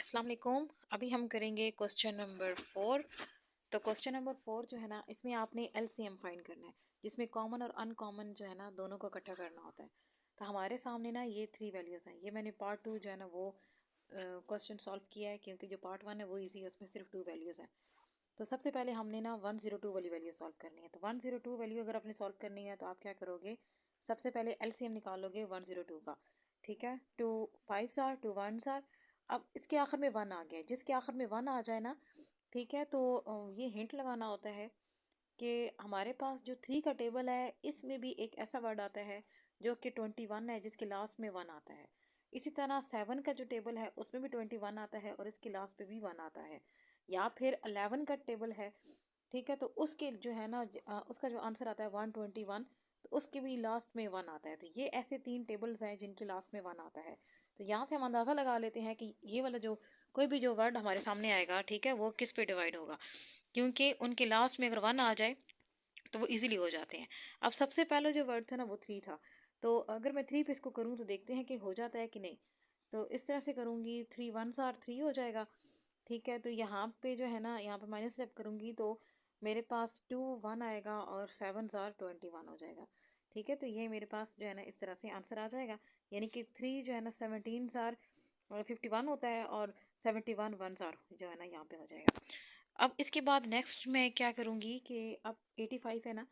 अस्सलाम वालेकुम। अभी हम करेंगे क्वेश्चन नंबर 4। तो क्वेश्चन नंबर 4 जो है ना, इसमें आपने एलसीएम फाइंड करना है, जिसमें कॉमन और अनकॉमन जो है ना दोनों को इकट्ठा करना होता है। तो हमारे सामने ना ये 3 वैल्यूज़ हैं। ये मैंने पार्ट 2 जो है ना वो क्वेश्चन सॉल्व किया है, क्योंकि जो पार्ट 1 है वो ईजी है, उसमें सिर्फ 2 वैल्यूज़ हैं। तो सबसे पहले हमने ना 102 वाली वैल्यू सॉल्व करनी है। तो 102 वैल्यू अगर आपने सॉल्व करनी है तो आप क्या करोगे, सबसे पहले एलसीएम निकालोगे 102 का। ठीक है, 2 5s आर, 2 1s आर। अब इसके आखिर में 1 आ गया, जिसके आखिर में 1 आ जाए ना, ठीक है, तो ये हिंट लगाना होता है कि हमारे पास जो 3 का टेबल है इसमें भी एक ऐसा वर्ड आता है जो कि 21 है, जिसके लास्ट में 1 आता है। इसी तरह 7 का जो टेबल है उसमें भी 21 आता है और इसके लास्ट पे भी 1 आता है। या फिर 11 का टेबल है, ठीक है, तो उसके जो है ना उसका जो आंसर आता है 121, तो उसके भी लास्ट में 1 आता है। तो ये ऐसे 3 टेबल्स हैं जिनके लास्ट में 1 आता है। तो यहाँ से हम अंदाज़ा लगा लेते हैं कि ये वाला जो कोई भी जो वर्ड हमारे सामने आएगा, ठीक है, वो किस पे डिवाइड होगा, क्योंकि उनके लास्ट में अगर 1 आ जाए तो वो इजीली हो जाते हैं। अब सबसे पहला जो वर्ड था ना वो 3 था। तो अगर मैं 3 पे इसको करूँ तो देखते हैं कि हो जाता है कि नहीं। तो इस तरह से करूँगी, 3 1s आर 3 हो जाएगा। ठीक है, तो यहाँ पे जो है ना, यहाँ पे माइनस स्टेप करूँगी तो मेरे पास 2 1 आएगा और 7s आर 21 हो जाएगा। ठीक है, तो ये मेरे पास जो है ना इस तरह से आंसर आ जाएगा। यानी कि 3 जो है ना 17s आर और 51 होता है, और 71 1s आर जो है ना यहाँ पे हो जाएगा। अब इसके बाद नेक्स्ट मैं क्या करूँगी कि अब 85 है ना,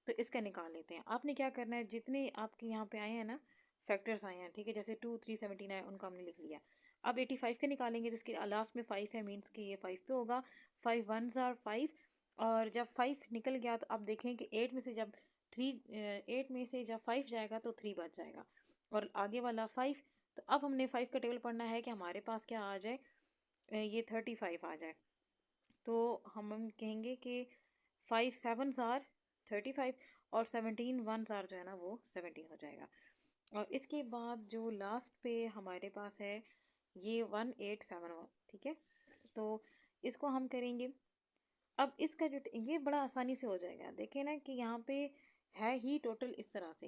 तो इसका निकाल लेते हैं। आपने क्या करना है, जितने आपके यहाँ पे आए हैं ना फैक्टर्स आए हैं, ठीक है, जैसे 2 3 17 है, उनको हमने लिख लिया। अब 85 के निकालेंगे, जिसके लास्ट में 5 है, मीन्स कि ये 5 पे होगा। 5 1s आर 5, और जब 5 निकल गया तो अब देखें कि 8 में से जब 8 में से जब 5 जाएगा तो 3 बच जाएगा, और आगे वाला 5। तो अब हमने 5 का टेबल पढ़ना है कि हमारे पास क्या आ जाए, ये 35 आ जाए। तो हम कहेंगे कि 5 7s आर 35, और 17 1s आर जो है ना वो 17 हो जाएगा। और इसके बाद जो लास्ट पे हमारे पास है ये 187, ठीक है, तो इसको हम करेंगे। अब इसका जो ये बड़ा आसानी से हो जाएगा, देखें ना कि यहाँ पे है ही टोटल इस तरह से।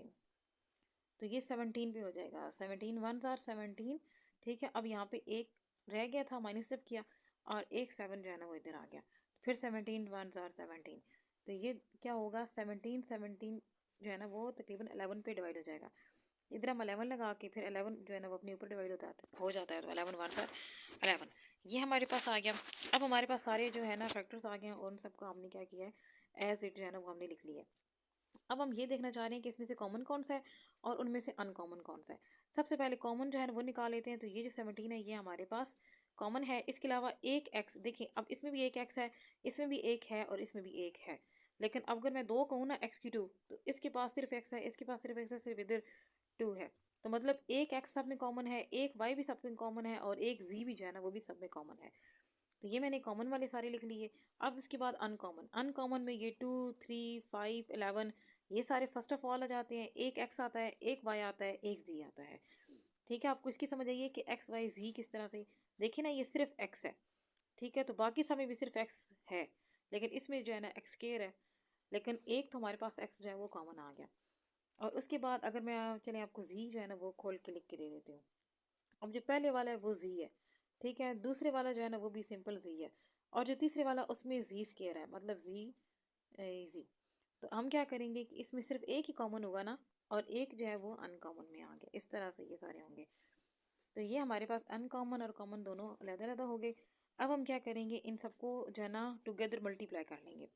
तो ये 17 पे हो जाएगा, 17 1s आर 17। ठीक है, अब यहाँ पे एक रह गया था, माइनस जब किया, और एक 7 जो है ना वो इधर आ गया, फिर 17 1s आर 17। तो ये क्या होगा, 17 17 जो है ना वो तकरीबन 11 पे डिवाइड हो जाएगा। इधर हम 11 लगा के फिर 11 जो है ना वो अपने ऊपर डिवाइड हो जाता है, तो 11 1s आर 11। ये हमारे पास आ गया। अब हमारे पास सारे जो है ना फैक्टर्स आ गए हैं, और उन सबको हमने क्या किया है, एज इट जो है ना वो हमने लिख लिया है। अब हम ये देखना चाह रहे हैं कि इसमें से कॉमन कौन सा है और उनमें से अनकॉमन कौन सा है। सबसे पहले कॉमन जो है वो निकाल लेते हैं। तो ये जो 17 है ये हमारे पास कॉमन है। इसके अलावा एक एक्स, देखिए अब इसमें भी एक एक्स है, इसमें भी एक है, और इसमें भी एक है। लेकिन अब अगर मैं दो कहूँ ना एक्स की 2, तो इसके पास सिर्फ एक्स है, इसके पास सिर्फ एक्स है, सिर्फ इधर 2 है। तो मतलब एक एक्स सब में कॉमन है, एक वाई भी सब में कॉमन है, और एक जी भी जो है ना वो भी सब में कॉमन है। तो ये मैंने कॉमन वाले सारे लिख लिए। अब इसके बाद अनकॉमन, अनकॉमन में ये 2 3 5 11 ये सारे फर्स्ट ऑफ ऑल आ जाते हैं। एक एक्स आता है, एक वाई आता है, एक जी आता है। ठीक है, आपको इसकी समझ आइए कि एक्स वाई जी किस तरह से। देखिए ना, ये सिर्फ एक्स है, ठीक है, तो बाकी सब में भी सिर्फ एक्स है, लेकिन इसमें जो है ना एक्स स्केयर है। लेकिन एक तो हमारे पास एक्स जो है वो कॉमन आ गया। और उसके बाद अगर मैं चले आपको जी जो है ना वो खोल के लिख के दे देती हूँ। अब जो पहले वाला है वो जी है, ठीक है, दूसरे वाला जो है ना वो भी सिंपल जी है, और जो तीसरे वाला उसमें जी स्केयर है, मतलब जी जी। तो हम क्या करेंगे कि इसमें सिर्फ एक ही कॉमन होगा ना, और एक जो है वो अनकॉमन में आ गया। इस तरह से ये सारे होंगे। तो ये हमारे पास अनकॉमन और कॉमन दोनों अलग-अलग हो गए। अब हम क्या करेंगे, इन सबको जो है ना टुगेदर मल्टीप्लाई कर लेंगे।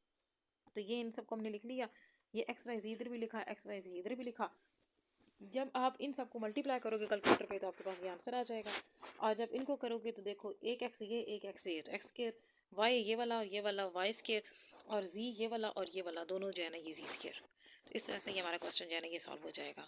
तो ये इन सबको हमने लिख लिया। ये एक्स वाई जी इधर भी लिखा, एक्स वाई जी इधर भी लिखा। जब आप इन सबको मल्टीप्लाई करोगे कैलकुलेटर पे तो आपके पास ये आंसर आ जाएगा। और जब इनको करोगे तो देखो, एक एक्स ये, एक एक्स ये, तो एक्स स्केयर, वाई ये वाला और ये वाला वाई स्केयर, और जी ये वाला और ये वाला दोनों जो है ना ये जी स्केयर। तो इस तरह से ये हमारा क्वेश्चन जो है ना ये सॉल्व हो जाएगा।